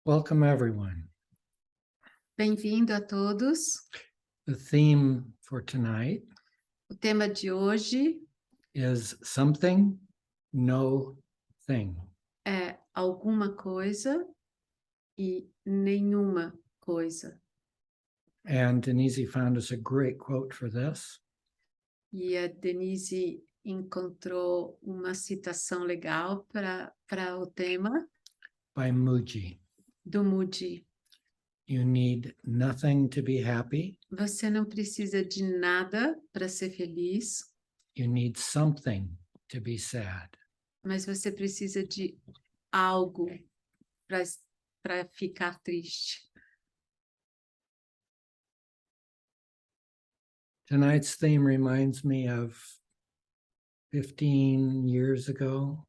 Welcome, everyone. Bem-vindo a todos. The theme for tonight O tema de hoje is something, no thing. é alguma coisa e nenhuma coisa. And Denise found us a great quote for this. E a Denise encontrou uma citação legal para o tema By Muji. do Moody. You need nothing to be happy. Você não precisa de nada para ser feliz, You need something to be sad. mas você precisa de algo para ficar triste. Tonight's theme reminds me of 15 years ago.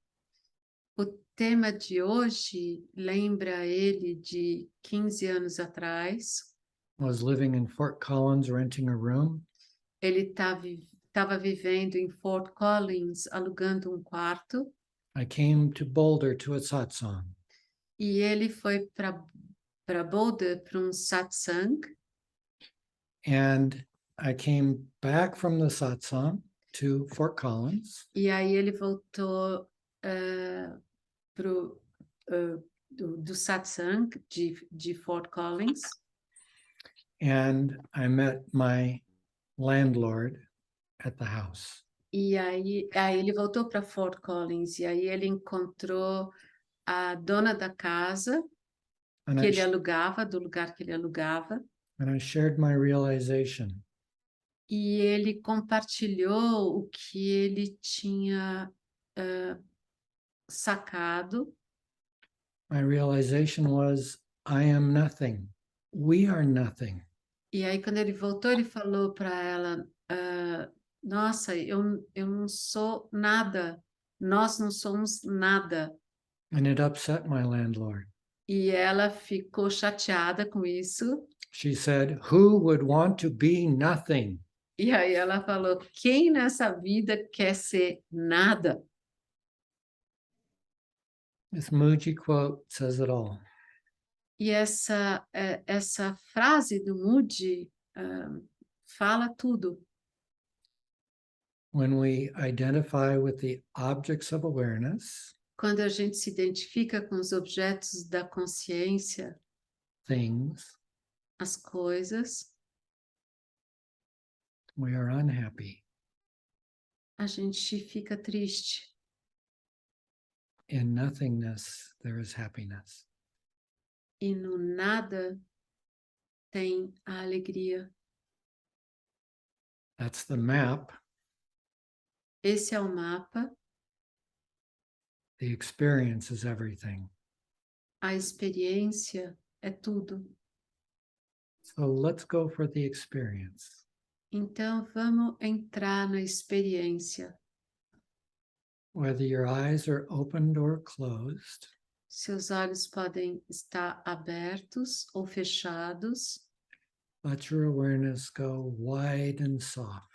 O tema de hoje lembra ele de 15 anos atrás. I was living in Fort Collins, renting a room. Ele estava vivendo em Fort Collins, alugando um quarto. I came to Boulder to a satsang. E ele foi para Boulder para um satsang. And I came back from the satsang to Fort Collins. E aí ele voltou do satsang de Fort Collins. And I met my landlord at the house. E aí ele voltou para Fort Collins. E aí ele encontrou a dona da casa And que I, ele alugava, do lugar que ele alugava. and I shared my realization. E ele compartilhou o que ele tinha sacado. My realization was, I am nothing. We are nothing. E aí, quando ele voltou, ele falou para ela, nossa, eu não sou nada. Nós não somos nada. And it upset my landlord. E ela ficou chateada com isso. She said, who would want to be nothing? E aí ela falou, quem nessa vida quer ser nada? This Muji quote says it all. E essa frase do Moody fala tudo. When we identify with the objects of awareness, Quando a gente se identifica com os objetos da consciência, things, as coisas, we are unhappy. a gente fica triste. In nothingness, there is happiness. E no nada tem a alegria. That's the map. Esse é o mapa. The experience is everything. A experiência é tudo. So let's go for the experience. Então, vamos entrar na experiência. Whether your eyes are opened or closed, Seus olhos podem estar abertos ou fechados. let your awareness go wide and soft.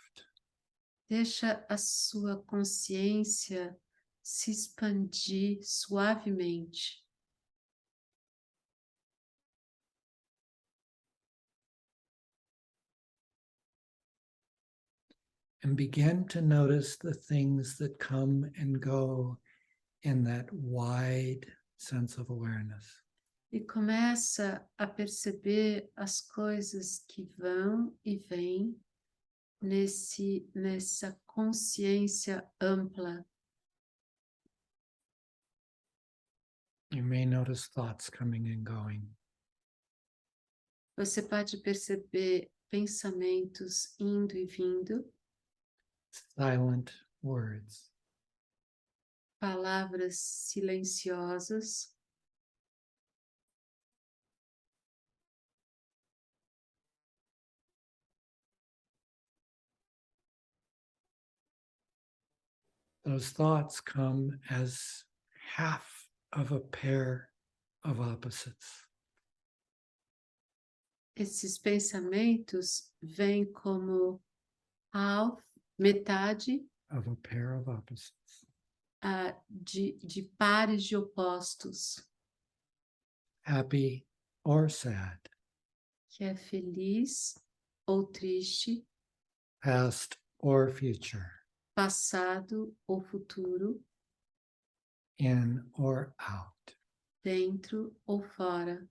Deixa a sua consciência se expandir suavemente. And begin to notice the things that come and go in that wide sense of awareness. E começa a perceber as coisas que vão e vêm nessa consciência ampla. You may notice thoughts coming and going. Você pode perceber pensamentos indo e vindo, Silent words. palavras silenciosas. Those thoughts come as half of a pair of opposites. Esses pensamentos vêm como metade Of a pair of opposites. de pares de opostos. happy or sad, que é feliz ou triste, past or future, passado ou futuro, in or out. dentro ou fora.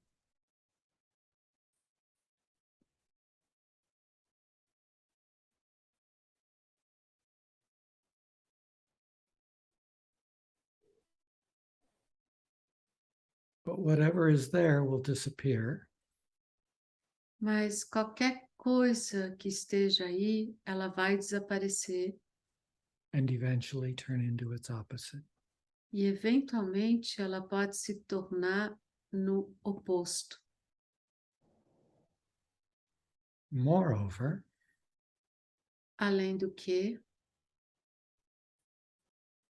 But whatever is there will disappear, Mas qualquer coisa que esteja aí, ela vai desaparecer and eventually turn into its opposite. e, eventualmente, ela pode se tornar no oposto. Moreover, Além do que,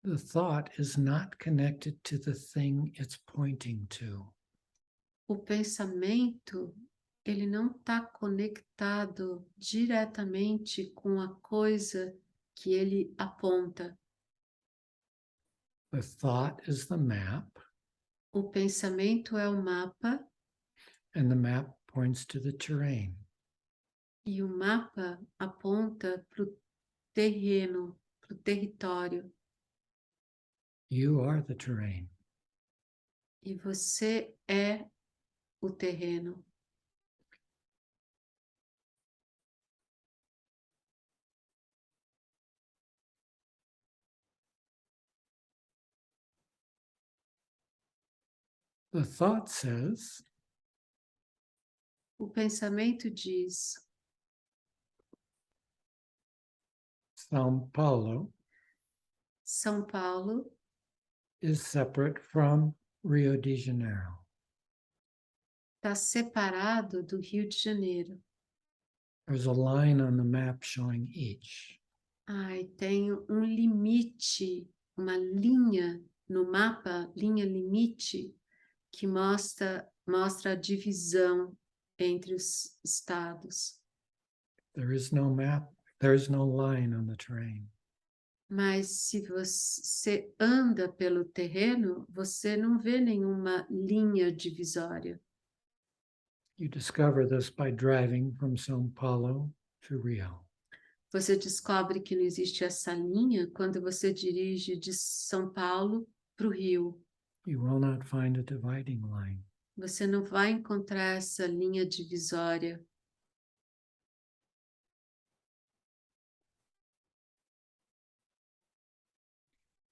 the thought is not connected to the thing it's pointing to. o pensamento, ele não está conectado diretamente com a coisa que ele aponta. The thought is the map, O pensamento é o mapa and the map points to the terrain. e o mapa aponta para o terreno, para o território. You are the terrain. E você é o terreno. The thought says, O pensamento diz: São Paulo São Paulo is separate from Rio de Janeiro. está separado do Rio de Janeiro. There's a line on the map showing each. Ai, tem um limite, uma linha no mapa, linha limite, que mostra a divisão entre os estados. There is no map, there is no line on the terrain. Mas se você anda pelo terreno, você não vê nenhuma linha divisória. You discover this by driving from São Paulo to Rio. Você descobre que não existe essa linha quando você dirige de São Paulo para o Rio. You will not find a dividing line. Você não vai encontrar essa linha divisória.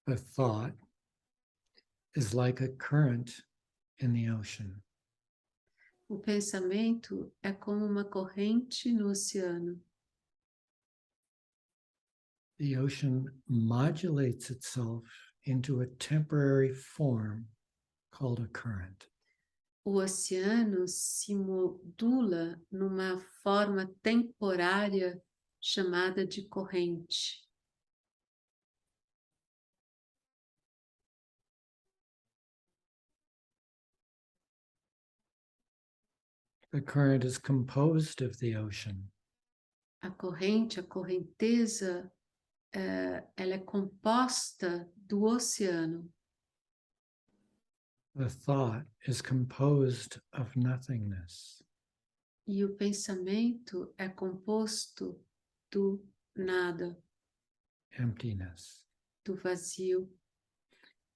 The thought is like a current in the ocean. O pensamento é como uma corrente no oceano. The ocean modulates itself into a temporary form called a current. O oceano se modula numa forma temporária chamada de corrente. The current is composed of the ocean. A corrente, a correnteza, ela é composta do oceano. The thought is composed of nothingness. E o pensamento é composto do nada, Emptiness. do vazio.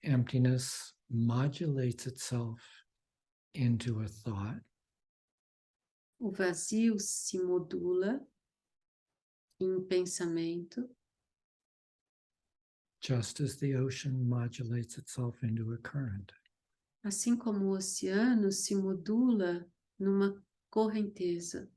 Emptiness modulates itself into a thought, O vazio se modula em pensamento, just as the ocean modulates itself into a current. assim como o oceano se modula numa correnteza.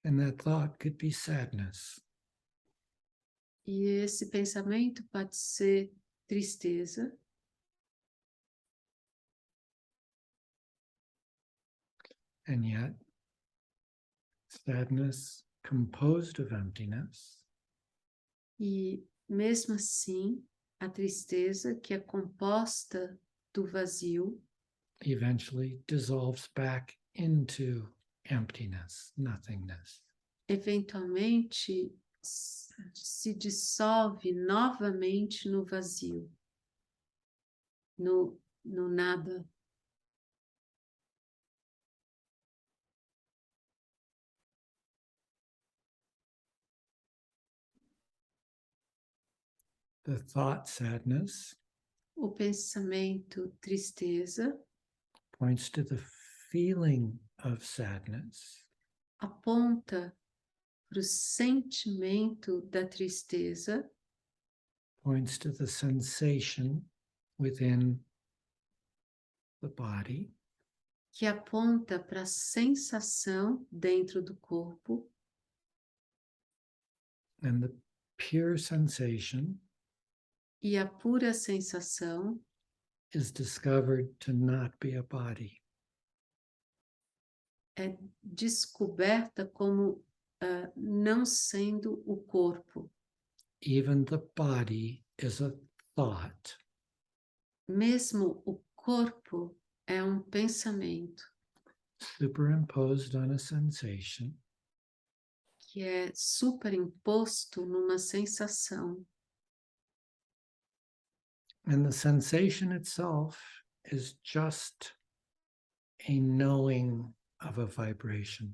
And that thought could be sadness. E esse pensamento pode ser tristeza, And yet, sadness composed of emptiness e mesmo assim, a tristeza, que é composta do vazio, eventually dissolves back into emptiness, nothingness. eventualmente se dissolve novamente no vazio, no nada. The thought sadness O pensamento tristeza points to the feeling of sadness, aponta para o sentimento da tristeza, points to the sensation within the body, que aponta para a sensação dentro do corpo, and the pure sensation e a pura sensação is discovered to not be a body. é descoberta como não sendo o corpo. Even the body is a thought. Mesmo o corpo é um pensamento Superimposed on a sensation, que é superimposto numa sensação. and the sensation itself is just a knowing of a vibration.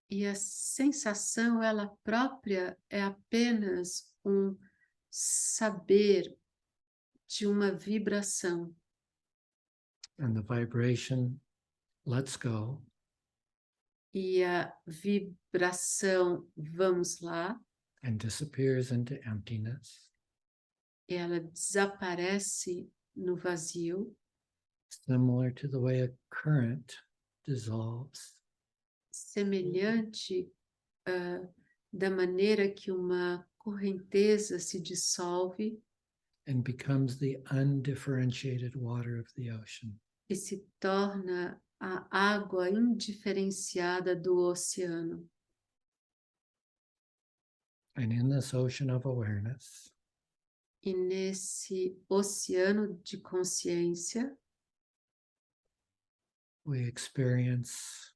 E a sensação, ela própria, é apenas um saber de uma vibração. And the vibration lets go, E a vibração, vamos lá, and disappears into emptiness, ela desaparece no vazio, similar to the way a current dissolves semelhante da maneira que uma correnteza se dissolve and becomes the undifferentiated water of the ocean. e se torna a água indiferenciada do oceano. And in this ocean of awareness, E nesse oceano de consciência, we experience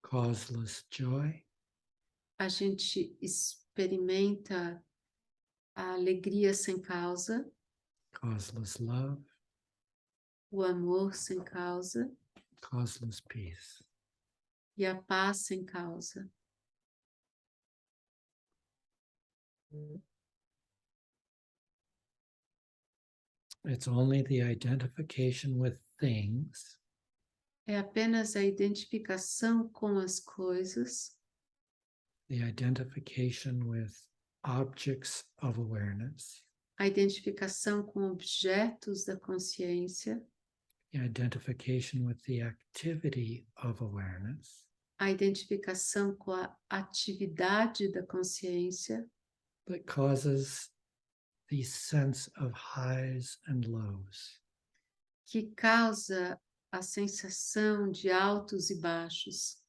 causeless joy, a gente experimenta a alegria sem causa, causeless love, o amor sem causa causeless peace. e a paz sem causa. It's only the identification with things É apenas a identificação com as coisas, the identification with objects of awareness, a identificação com objetos da consciência, the identification with the activity of awareness a identificação com a atividade da consciência that causes the sense of highs and lows. que causa a sensação de altos e baixos.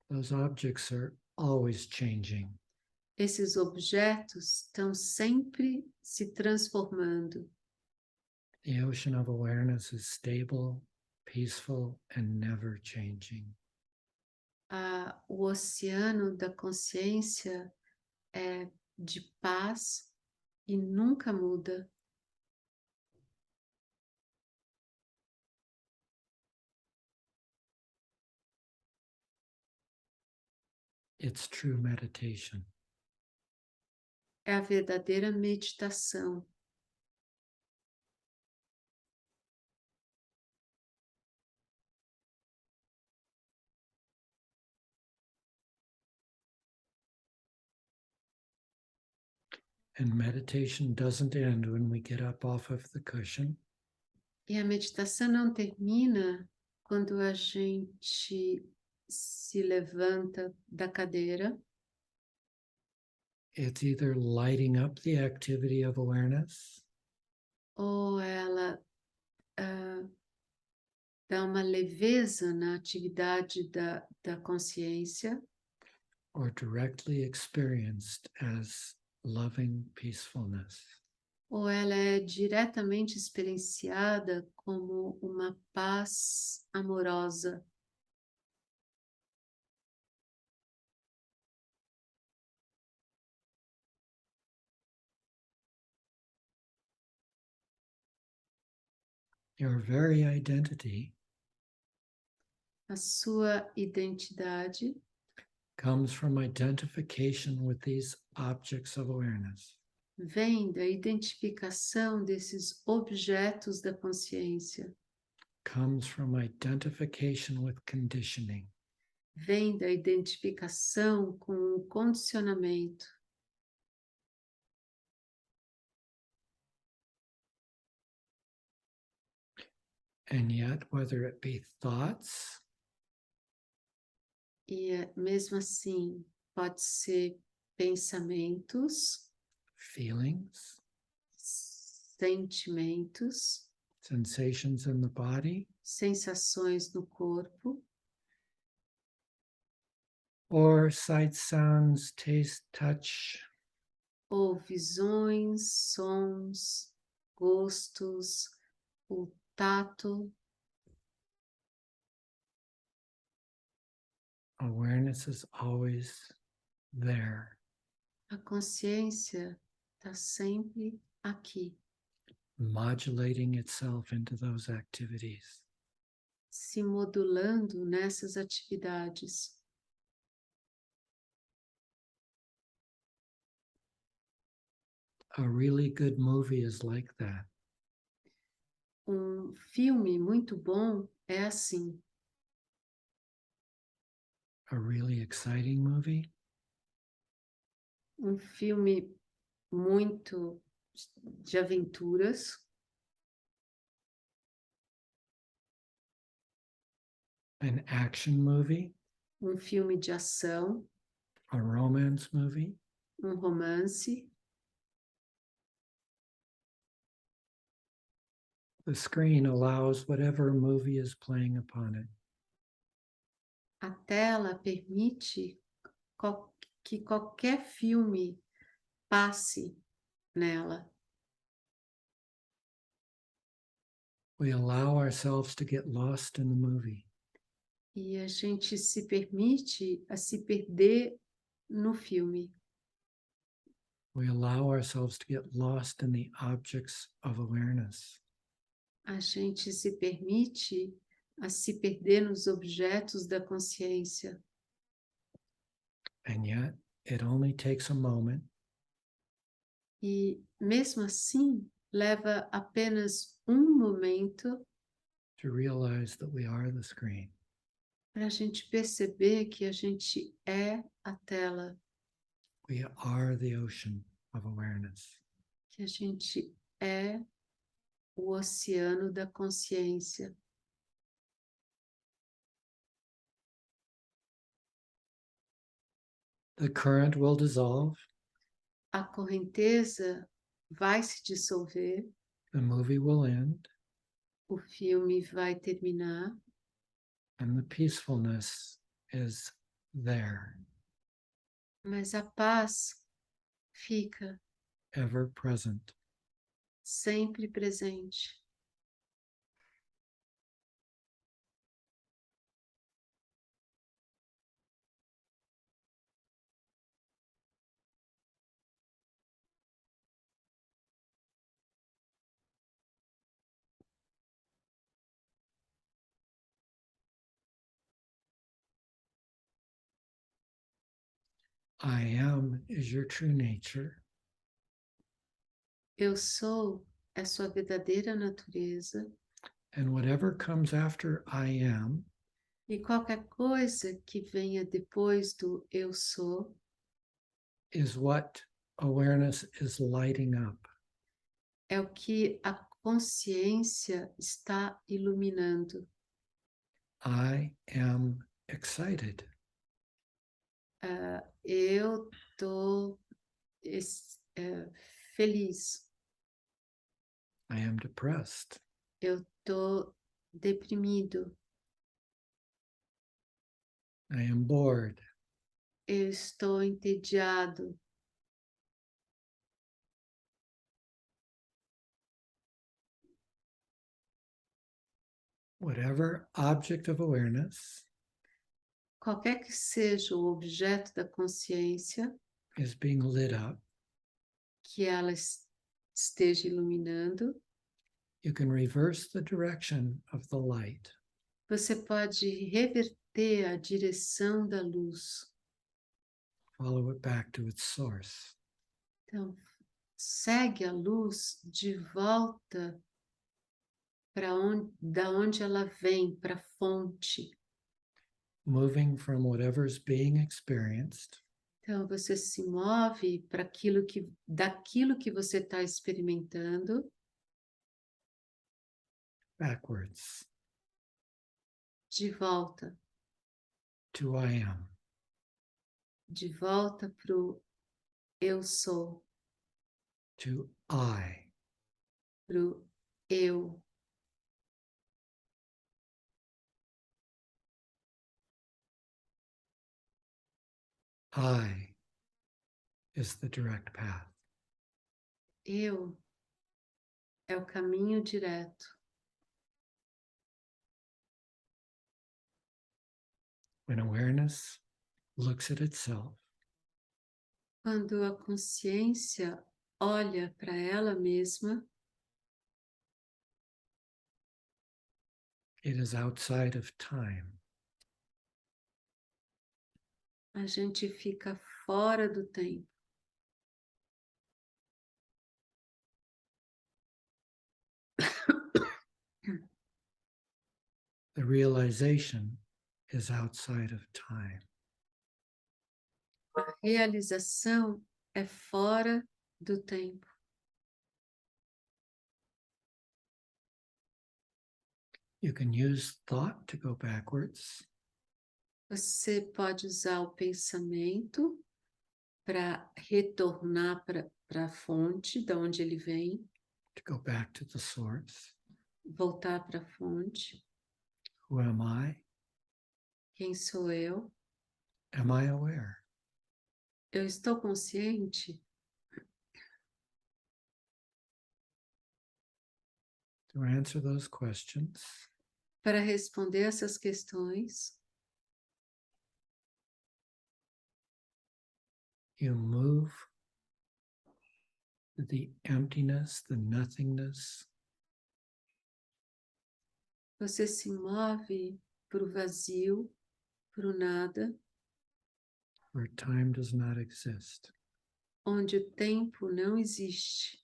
Those objects are always changing. Esses objetos estão sempre se transformando. The ocean of awareness is stable, peaceful, and never changing. O oceano da consciência é de paz e nunca muda. It's true meditation. É a verdadeira meditação. And meditation doesn't end when we get up off of the cushion. E a meditação não termina quando a gente se levanta da cadeira. It's either lighting up the activity of awareness Ou ela dá uma leveza na atividade da consciência, or directly experienced as loving peacefulness. ou ela é diretamente experienciada como uma paz amorosa. Your very identity A sua identidade comes from identification with these objects of awareness. vem da identificação desses objetos da consciência, Comes from identification with conditioning. vem da identificação com o condicionamento. And yet, whether it be thoughts, E mesmo assim, pode ser pensamentos, feelings, sentimentos, sensations in the body, sensações no corpo, or sights, sounds, taste, touch, ou visões, sons, gostos, o tato. awareness is always there, A consciência está sempre aqui, modulating itself into those activities. se modulando nessas atividades. A really good movie is like that. Filme muito bom é assim. A really exciting movie Filme muito de aventuras, an action movie, filme de ação, a romance movie, romance. the screen allows whatever movie is playing upon it. A tela permite que qualquer filme passe nela. We allow ourselves to get lost in the movie. E a gente se permite a se perder no filme. We allow ourselves to get lost in the objects of awareness. A gente se permite a se perder nos objetos da consciência. And yet, it only takes a moment E, mesmo assim, leva apenas um momento to realize that we are the screen. para a gente perceber que a gente é a tela, We are the ocean of awareness. que a gente é o oceano da consciência. The current will dissolve, A correnteza vai se dissolver, the movie will end, o filme vai terminar and the peacefulness is there, mas a paz fica ever present. sempre presente. I am is your true nature, Eu sou a sua verdadeira natureza and whatever comes after I am e qualquer coisa que venha depois do eu sou is what awareness is lighting up. é o que a consciência está iluminando. I am excited. Eu estou feliz. I am depressed. Eu estou deprimido. I am bored. Eu estou entediado. Whatever object of awareness Qualquer que seja o objeto da consciência is being lit up que ela esteja iluminando, You can reverse the direction of the light. Você pode reverter a direção da luz. Follow it back to its source. Então, segue a luz de volta para da onde ela vem, para a fonte. Moving from whatever's being experienced Então, você se move para daquilo que você está experimentando, backwards de volta, to I am. de volta para o eu sou, To I. para o eu. I is the direct path. Eu é o caminho direto. When awareness looks at itself, Quando a consciência olha para ela mesma, it is outside of time. a gente fica fora do tempo. The realization is outside of time. A realização é fora do tempo. You can use thought to go backwards. Você pode usar o pensamento para retornar para a fonte, de onde ele vem, To go back to the source. voltar para a fonte. Who am I? Quem sou eu? Am I aware? Eu estou consciente? To answer those questions, Para responder essas questões, you move to the emptiness, the nothingness, você se move para o vazio, para o nada, where time does not exist, onde o tempo não existe.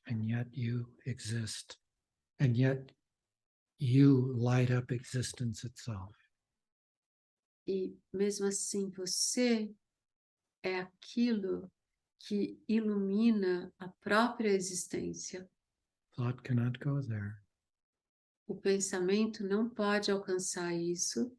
and yet you exist, and yet you light up existence itself. E mesmo assim, você é aquilo que ilumina a própria existência. Thought cannot go there. O pensamento não pode alcançar isso.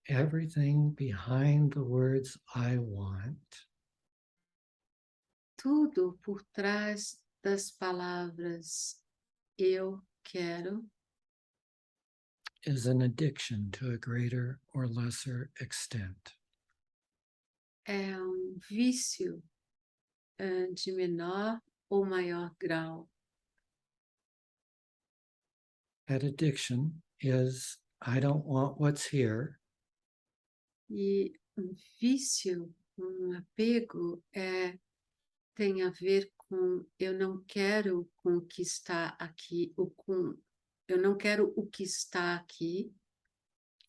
everything behind the words I want tudo por trás das palavras eu quero is an addiction to a greater or lesser extent. é vício de menor ou maior grau. That addiction is, I don't want what's here. E vício, apego, tem a ver com eu não quero com o que está aqui, eu não quero o que está aqui,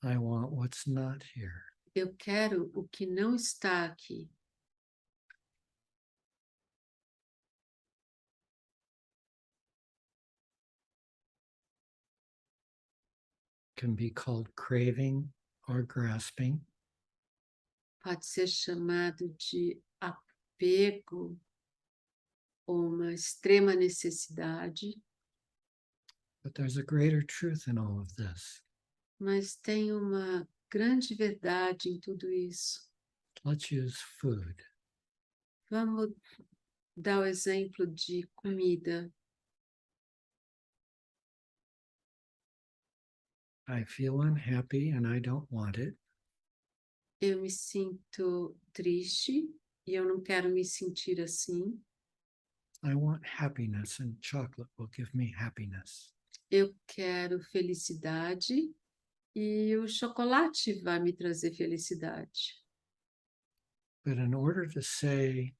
I want what's not here. eu quero o que não está aqui. Can be called craving or grasping. Pode ser chamado de apego ou uma extrema necessidade, But there's a greater truth in all of this. mas tem uma grande verdade em tudo isso. Let's use food. Vamos dar o exemplo de comida. I feel unhappy and I don't want it. Eu me sinto triste e eu não quero me sentir assim. I want happiness and chocolate will give me happiness. Eu quero felicidade e o chocolate vai me trazer felicidade. But in order to say,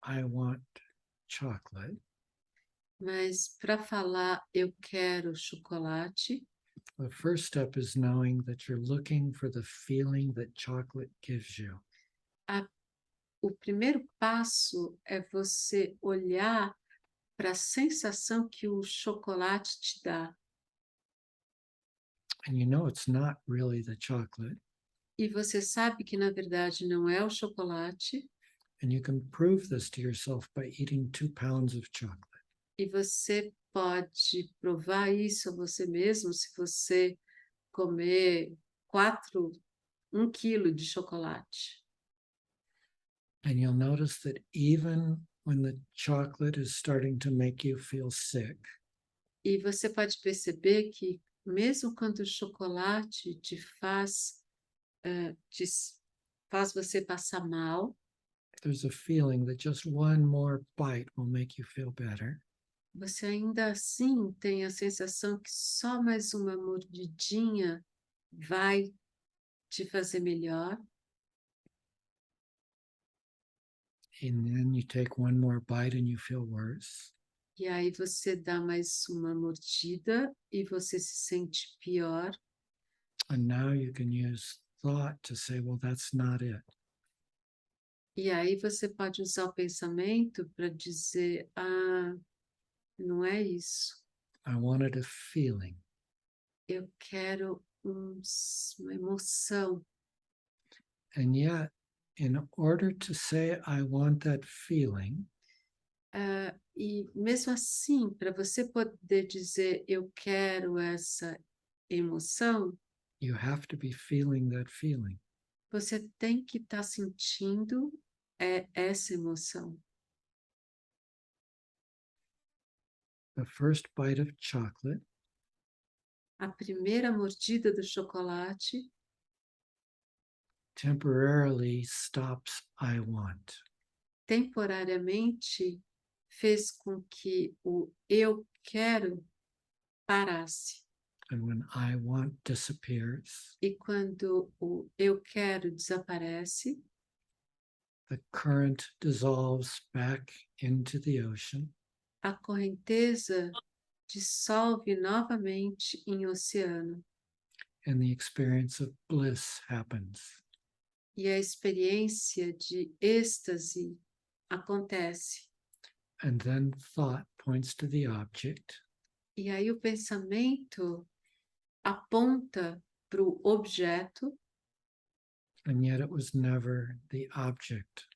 I want chocolate, Mas para falar eu quero chocolate, the first step is knowing that you're looking for the feeling that chocolate gives you. o primeiro passo é você olhar para a sensação que o chocolate te dá. And you know it's not really the chocolate. E você sabe que, na verdade, não é o chocolate. And you can prove this to yourself by eating 2 pounds of chocolate. E você pode provar isso a você mesmo se você comer 1 quilo de chocolate. And you'll notice that even when the chocolate is starting to make you feel sick, E você pode perceber que, mesmo quando o chocolate te faz você passar mal, there's a feeling that just one more bite will make you feel better. você ainda assim tem a sensação que só mais uma mordidinha vai te fazer melhor. And then you take one more bite and you feel worse. E aí você dá mais uma mordida e você se sente pior. And now you can use thought to say, well, that's not it. E aí você pode usar o pensamento para dizer, não é isso. I wanted a feeling. Eu quero uma emoção. And yet, in order to say I want that feeling, E mesmo assim, para você poder dizer eu quero essa emoção, you have to be feeling that feeling. você tem que estar sentindo essa emoção. The first bite of chocolate A primeira mordida do chocolate temporarily stops I want. temporariamente fez com que o eu quero parasse. And when I want disappears, E quando o eu quero desaparece, the current dissolves back into the ocean, a correnteza dissolve novamente em oceano and the experience of bliss happens. e a experiência de êxtase acontece. And then thought points to the object, E aí o pensamento aponta para o objeto, and yet it was never the object.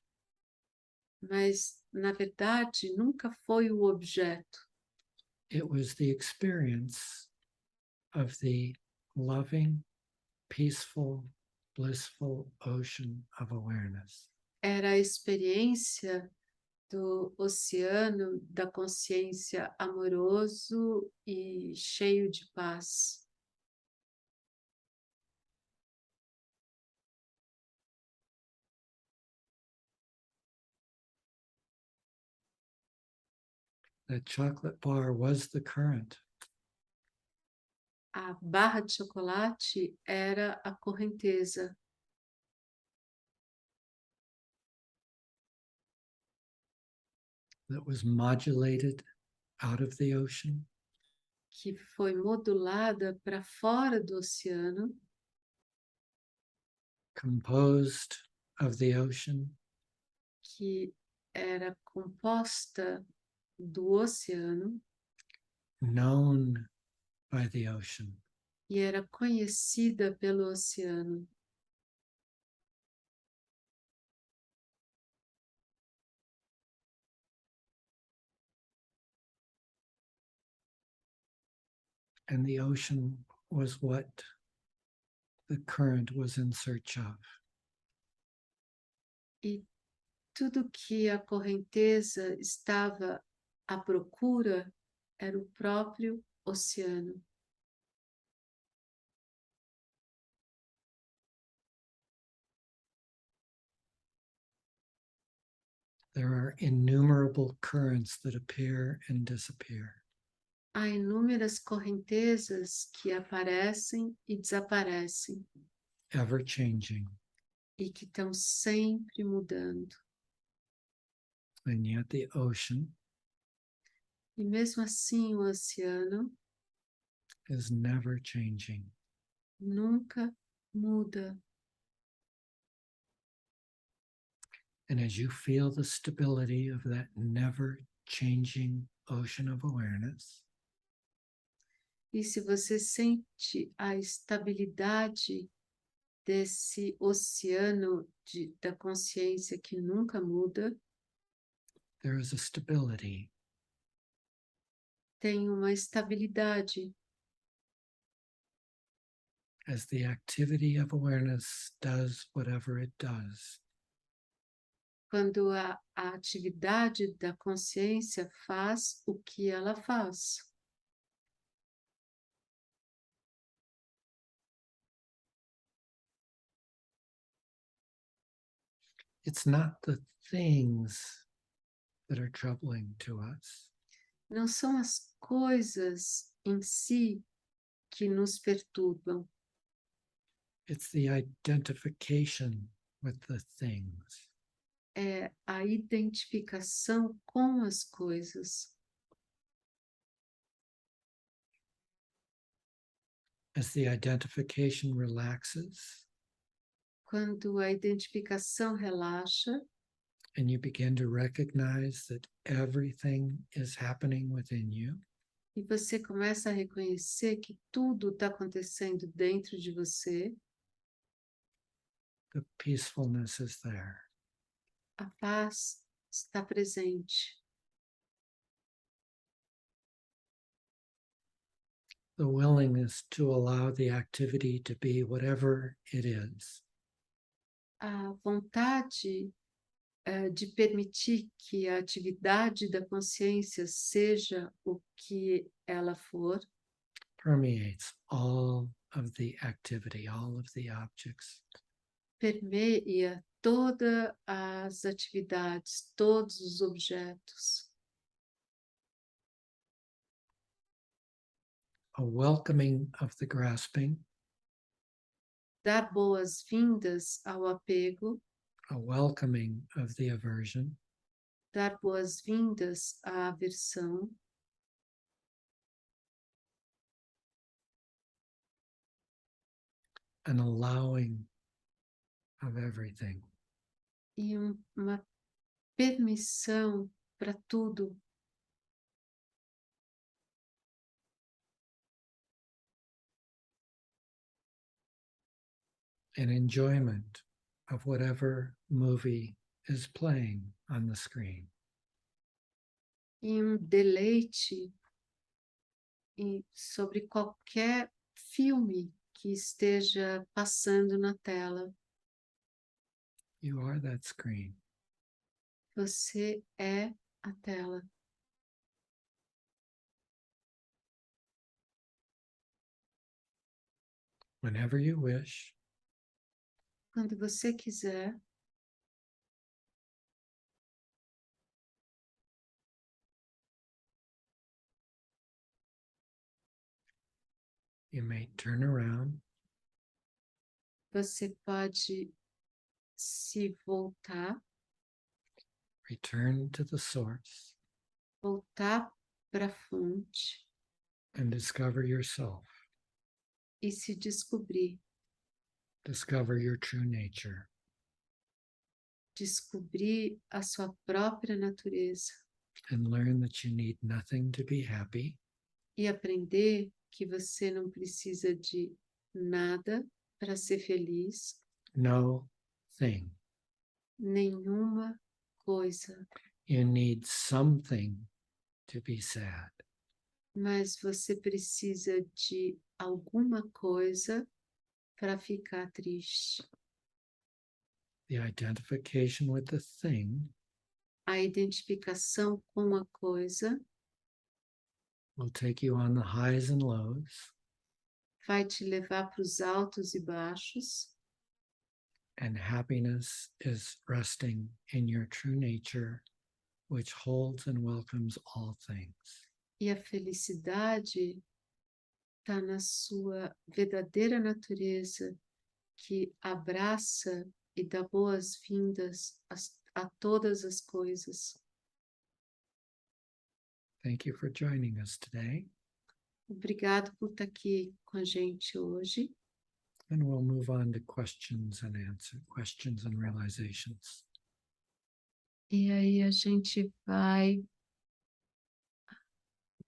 mas na verdade nunca foi o objeto. It was the experience of the loving, peaceful, blissful ocean of awareness. Era a experiência do oceano da consciência amoroso e cheio de paz. That chocolate bar was the current. A barra de chocolate era a correnteza that was modulated out of the ocean, que foi modulada para fora do oceano, composed of the ocean, que era composta do oceano known by the ocean, e era conhecida pelo oceano. and the ocean was what the current was in search of. E tudo que a correnteza estava à procura era o próprio oceano. There are innumerable currents that appear and disappear. Há inúmeras correntezas que aparecem e desaparecem Ever changing, e que estão sempre mudando. and yet the ocean E mesmo assim o oceano is never changing. nunca muda. And as you feel the stability of that never changing ocean of awareness, E se você sente a estabilidade desse oceano da consciência que nunca muda, there is a stability tem uma estabilidade as the activity of awareness does whatever it does. quando a atividade da consciência faz o que ela faz. It's not the things that are troubling to us. Não são as coisas em si que nos perturbam, It's the identification with the things. é a identificação com as coisas. As the identification relaxes Quando a identificação relaxa and you begin to recognize that everything is happening within you, e você começa a reconhecer que tudo está acontecendo dentro de você, the peacefulness is there. a paz está presente. The willingness to allow the activity to be whatever it is. A vontade de permitir que a atividade da consciência seja o que ela for, Permeates all of the activity, all of the objects. permeia todas as atividades, todos os objetos. A welcoming of the grasping, Dar boas-vindas ao apego, a welcoming of the aversion, dar boas-vindas à aversão, an allowing of everything. e uma permissão para tudo. An enjoyment of whatever movie is playing on the screen. E deleite sobre qualquer filme que esteja passando na tela. You are that screen. Você é a tela. Whenever you wish, Quando você quiser, you may turn around você pode se voltar, return to the source, voltar para a fonte and discover yourself, e se descobrir. discover your true nature. Descobrir a sua própria natureza And learn that you need nothing to be happy, e aprender que você não precisa de nada para ser feliz, no thing. nenhuma coisa, You need something to be sad. mas você precisa de alguma coisa para ficar triste. The identification with the thing A identificação com a coisa will take you on the highs and lows, vai te levar para os altos e baixos, and happiness is resting in your true nature, which holds and welcomes all things. e a felicidade está na sua verdadeira natureza, que abraça e dá boas-vindas a todas as coisas. Thank you for joining us today, Obrigado por estar aqui com a gente hoje. and we'll move on to questions and realizations. E aí a gente vai